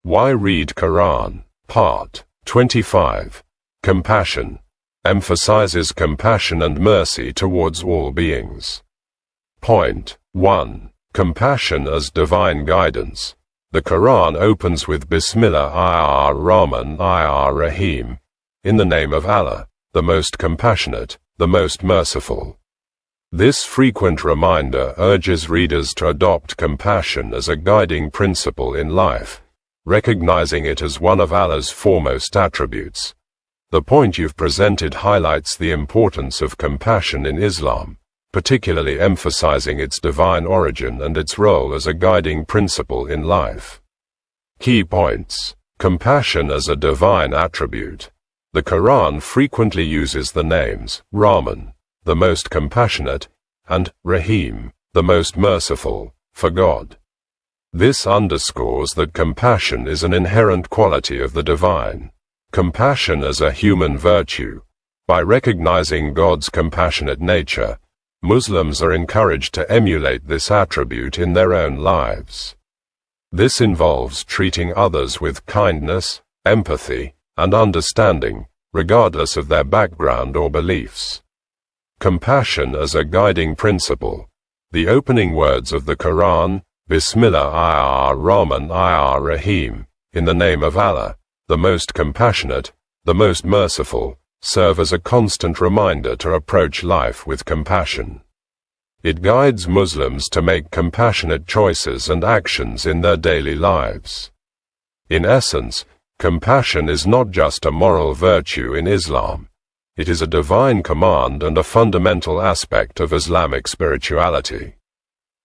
Why read Quran? Part 25. Compassion. Emphasizes compassion and mercy towards all beings. Point 1. Compassion as divine guidance. The Quran opens with Bismillah ar-Rahman ar-Rahim, in the name of Allah, the most compassionate, the most merciful. This frequent reminder urges readers to adopt compassion as a guiding principle in life, recognizing it as one of Allah's foremost attributes. The point you've presented highlights the importance of compassion in Islam, particularly emphasizing its divine origin and its role as a guiding principle in life. Key points. Compassion as a divine attribute. The Quran frequently uses the names Rahman, the most compassionate, and Rahim, the most merciful, for God. This underscores that compassion is an inherent quality of the divine. Compassion as a human virtue. By recognizing God's compassionate nature, Muslims are encouraged to emulate this attribute in their own lives. This involves treating others with kindness, empathy, and understanding, regardless of their background or beliefs. Compassion as a guiding principle. The opening words of the Quran, Bismillah ar-Rahman ar-Rahim, in the name of Allah, the most compassionate, the most merciful, serve as a constant reminder to approach life with compassion. It guides Muslims to make compassionate choices and actions in their daily lives. In essence, compassion is not just a moral virtue in Islam. It is a divine command and a fundamental aspect of Islamic spirituality.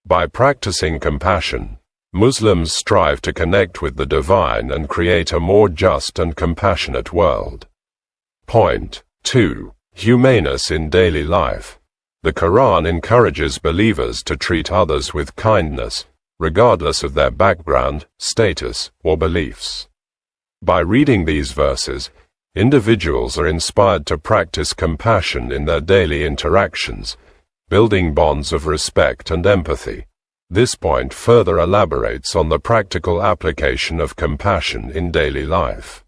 By practicing compassion, Muslims strive to connect with the divine and create a more just and compassionate world. Point 2. Humaneness in daily life. The Quran encourages believers to treat others with kindness, regardless of their background, status, or beliefs. By reading these verses, individuals are inspired to practice compassion in their daily interactions, building bonds of respect and empathy. This point further elaborates on the practical application of compassion in daily life.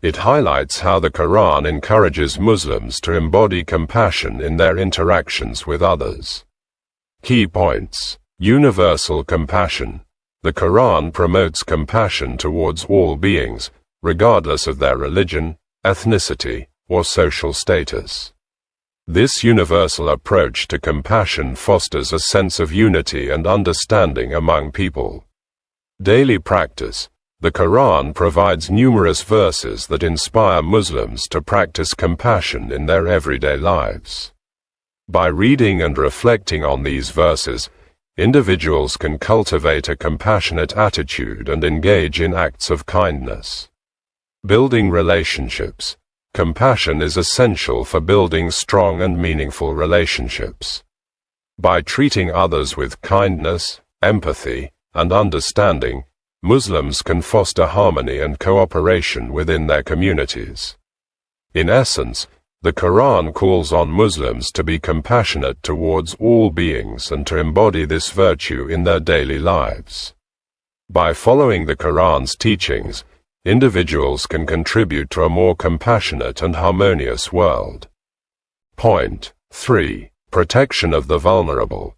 It highlights how the Quran encourages Muslims to embody compassion in their interactions with others. Key points. Universal compassion. The Quran promotes compassion towards all beings, regardless of their religion, ethnicity, or social status. This universal approach to compassion fosters a sense of unity and understanding among people. Daily practice. The Quran provides numerous verses that inspire Muslims to practice compassion in their everyday lives. By reading and reflecting on these verses, individuals can cultivate a compassionate attitude and engage in acts of kindness. Building relationships. Compassion is essential for building strong and meaningful relationships. By treating others with kindness, empathy, and understanding, Muslims can foster harmony and cooperation within their communities. In essence, the Quran calls on Muslims to be compassionate towards all beings and to embody this virtue in their daily lives. By following the Quran's teachings, individuals can contribute to a more compassionate and harmonious world. Point 3. Protection of the vulnerable.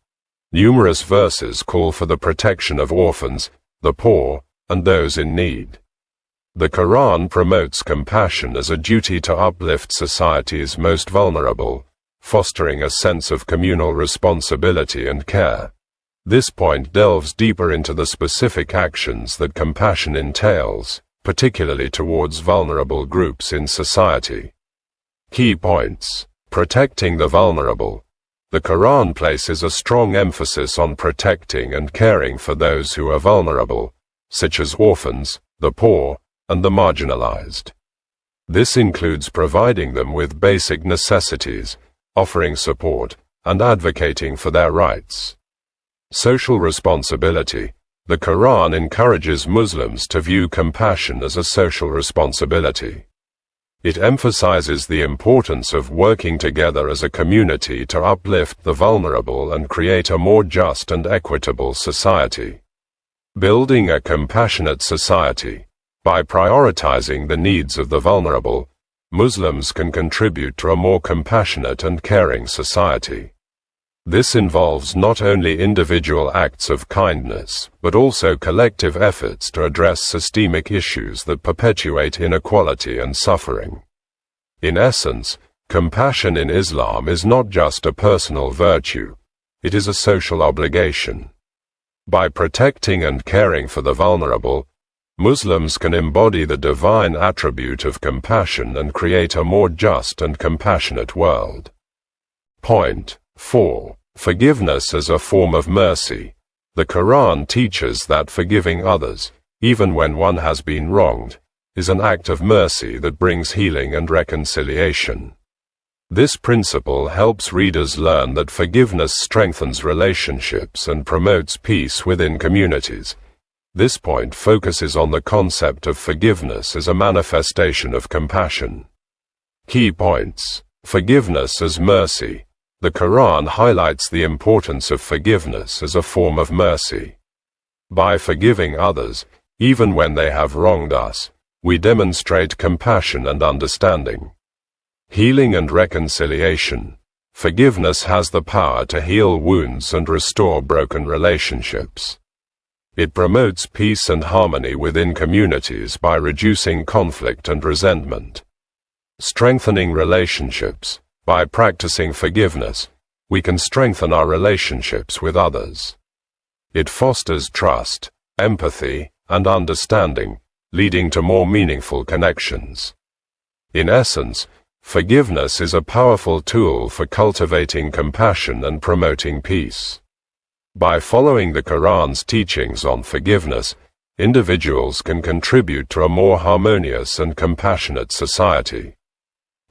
Numerous verses call for the protection of orphans, the poor, and those in need. The Quran promotes compassion as a duty to uplift society's most vulnerable, fostering a sense of communal responsibility and care. This point delves deeper into the specific actions that compassion entails, particularly towards vulnerable groups in society. Key points. Protecting the vulnerable. The Quran places a strong emphasis on protecting and caring for those who are vulnerable, such as orphans, the poor, and the marginalized. This includes providing them with basic necessities, offering support, and advocating for their rights. Social responsibility. The Quran encourages Muslims to view compassion as a social responsibility. It emphasizes the importance of working together as a community to uplift the vulnerable and create a more just and equitable society. Building a compassionate society. By prioritizing the needs of the vulnerable, Muslims can contribute to a more compassionate and caring society. This involves not only individual acts of kindness, but also collective efforts to address systemic issues that perpetuate inequality and suffering. In essence, compassion in Islam is not just a personal virtue, it is a social obligation. By protecting and caring for the vulnerable, Muslims can embody the divine attribute of compassion and create a more just and compassionate world. Point 4. Forgiveness as a form of mercy. The Quran teaches that forgiving others, even when one has been wronged, is an act of mercy that brings healing and reconciliation. This principle helps readers learn that forgiveness strengthens relationships and promotes peace within communities. This point focuses on the concept of forgiveness as a manifestation of compassion. Key points. Forgiveness as mercy. The Quran highlights the importance of forgiveness as a form of mercy. By forgiving others, even when they have wronged us, we demonstrate compassion and understanding. Healing and reconciliation. Forgiveness has the power to heal wounds and restore broken relationships. It promotes peace and harmony within communities by reducing conflict and resentment. Strengthening relationships. By practicing forgiveness, we can strengthen our relationships with others. It fosters trust, empathy, and understanding, leading to more meaningful connections. In essence, forgiveness is a powerful tool for cultivating compassion and promoting peace. By following the Quran's teachings on forgiveness, individuals can contribute to a more harmonious and compassionate society.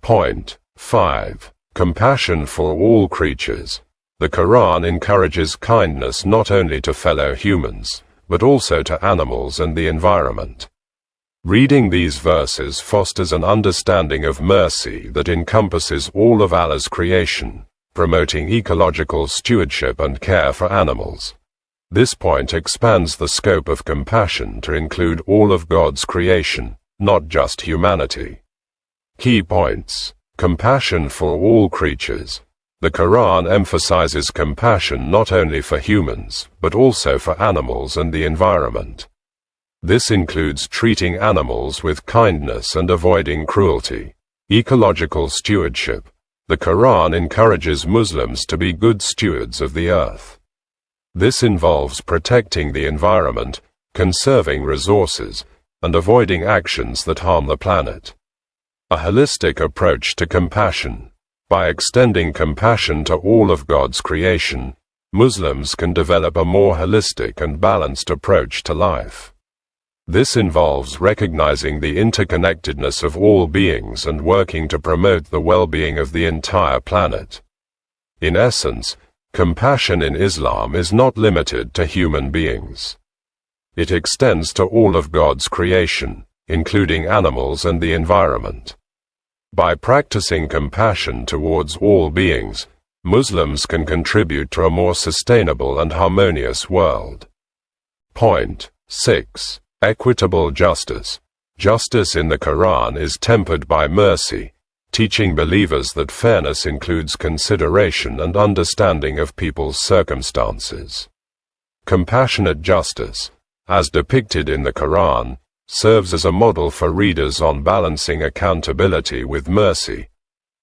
Point 5. Compassion for all creatures. The Quran encourages kindness not only to fellow humans, but also to animals and the environment. Reading these verses fosters an understanding of mercy that encompasses all of Allah's creation, promoting ecological stewardship and care for animals. This point expands the scope of compassion to include all of God's creation, not just humanity. Key points. Compassion for all creatures. The Quran emphasizes compassion not only for humans, but also for animals and the environment. This includes treating animals with kindness and avoiding cruelty. Ecological stewardship. The Quran encourages Muslims to be good stewards of the earth. This involves protecting the environment, conserving resources, and avoiding actions that harm the planet. A holistic approach to compassion. By extending compassion to all of God's creation, Muslims can develop a more holistic and balanced approach to life. This involves recognizing the interconnectedness of all beings and working to promote the well-being of the entire planet. In essence, compassion in Islam is not limited to human beings. It extends to all of God's creation, including animals and the environment. By practicing compassion towards all beings, Muslims can contribute to a more sustainable and harmonious world. Point 6. Equitable justice. Justice in the Quran is tempered by mercy, teaching believers that fairness includes consideration and understanding of people's circumstances. Compassionate justice, as depicted in the Quran, serves as a model for readers on balancing accountability with mercy.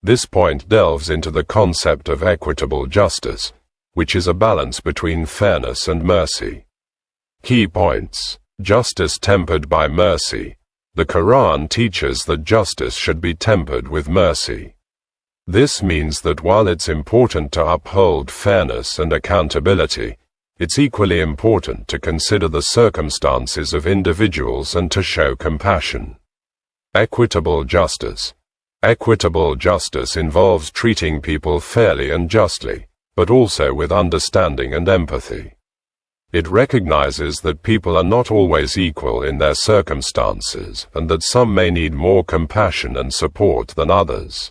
This point delves into the concept of equitable justice, which is a balance between fairness and mercy. Key points. Justice tempered by mercy. The Quran teaches that justice should be tempered with mercy. This means that while it's important to uphold fairness and accountability, it's equally important to consider the circumstances of individuals and to show compassion. Equitable justice. Equitable justice involves treating people fairly and justly, but also with understanding and empathy. It recognizes that people are not always equal in their circumstances and that some may need more compassion and support than others.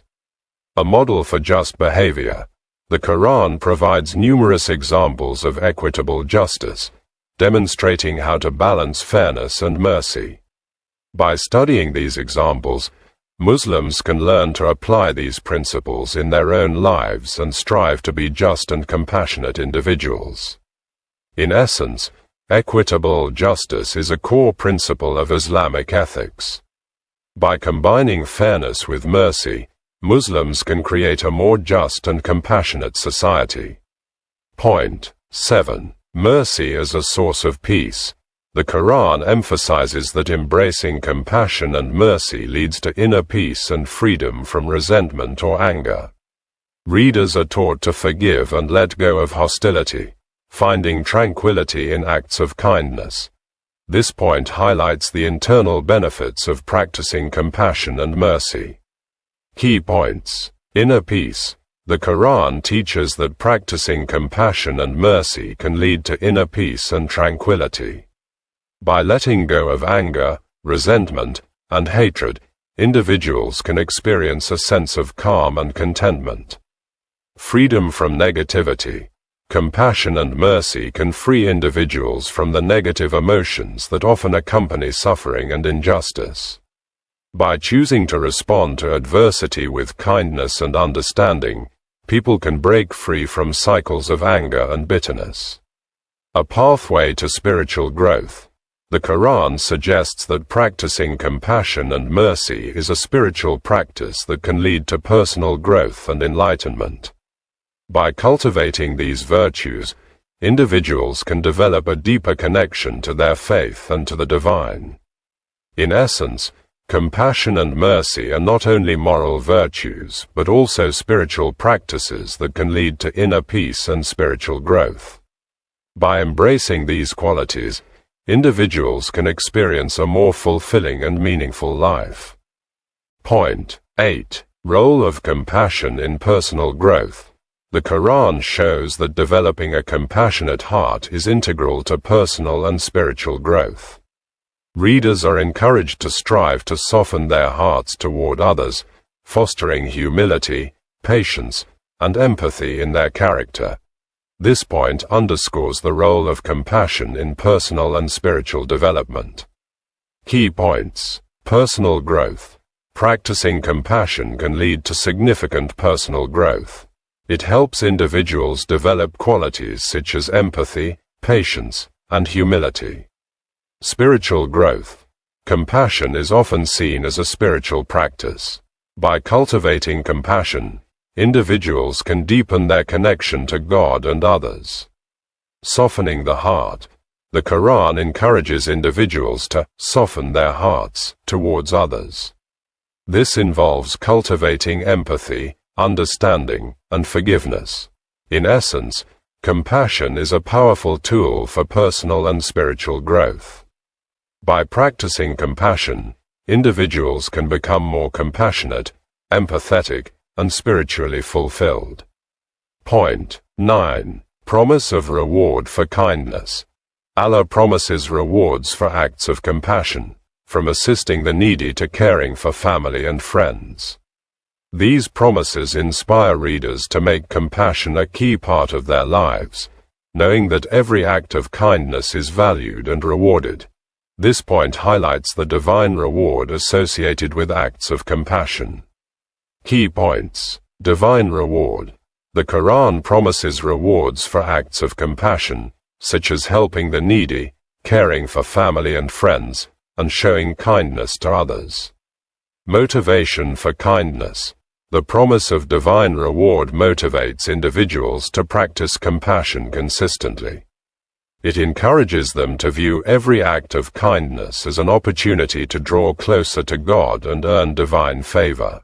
A model for just behavior. The Quran provides numerous examples of equitable justice, demonstrating how to balance fairness and mercy. By studying these examples, Muslims can learn to apply these principles in their own lives and strive to be just and compassionate individuals. In essence, equitable justice is a core principle of Islamic ethics. By combining fairness with mercy, Muslims can create a more just and compassionate society. Point 7. Mercy as a source of peace. The Quran emphasizes that embracing compassion and mercy leads to inner peace and freedom from resentment or anger. Readers are taught to forgive and let go of hostility, finding tranquility in acts of kindness. This point highlights the internal benefits of practicing compassion and mercy. Key points. Inner peace. The Quran teaches that practicing compassion and mercy can lead to inner peace and tranquility. By letting go of anger, resentment, and hatred, individuals can experience a sense of calm and contentment. Freedom from negativity. Compassion and mercy can free individuals from the negative emotions that often accompany suffering and injustice. By choosing to respond to adversity with kindness and understanding, people can break free from cycles of anger and bitterness. A pathway to spiritual growth. The Quran suggests that practicing compassion and mercy is a spiritual practice that can lead to personal growth and enlightenment. By cultivating these virtues, individuals can develop a deeper connection to their faith and to the divine. In essence, compassion and mercy are not only moral virtues, but also spiritual practices that can lead to inner peace and spiritual growth. By embracing these qualities, individuals can experience a more fulfilling and meaningful life. Point 8. Role of compassion in personal growth. The Quran shows that developing a compassionate heart is integral to personal and spiritual growth. Readers are encouraged to strive to soften their hearts toward others, fostering humility, patience, and empathy in their character. This point underscores the role of compassion in personal and spiritual development. Key points. Personal growth. Practicing compassion can lead to significant personal growth. It helps individuals develop qualities such as empathy, patience, and humility. Spiritual growth. Compassion is often seen as a spiritual practice. By cultivating compassion, individuals can deepen their connection to God and others. Softening the heart. The Quran encourages individuals to soften their hearts towards others. This involves cultivating empathy, understanding, and forgiveness. In essence, compassion is a powerful tool for personal and spiritual growth. By practicing compassion, individuals can become more compassionate, empathetic, and spiritually fulfilled. Point 9. Promise of reward for kindness. Allah promises rewards for acts of compassion, from assisting the needy to caring for family and friends. These promises inspire readers to make compassion a key part of their lives, knowing that every act of kindness is valued and rewarded. This point highlights the divine reward associated with acts of compassion. Key points. Divine reward. The Quran promises rewards for acts of compassion, such as helping the needy, caring for family and friends, and showing kindness to others. Motivation for kindness. The promise of divine reward motivates individuals to practice compassion consistently. It encourages them to view every act of kindness as an opportunity to draw closer to God and earn divine favor.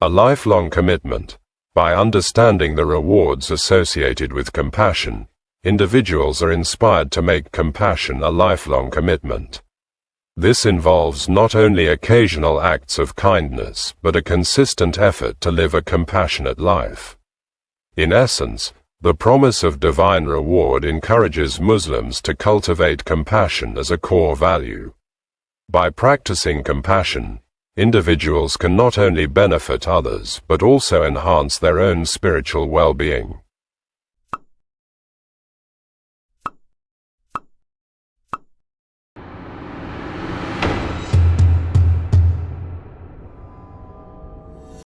A lifelong commitment. By understanding the rewards associated with compassion, individuals are inspired to make compassion a lifelong commitment. This involves not only occasional acts of kindness, but a consistent effort to live a compassionate life. In essence, the promise of divine reward encourages Muslims to cultivate compassion as a core value. By practicing compassion, individuals can not only benefit others but also enhance their own spiritual well-being.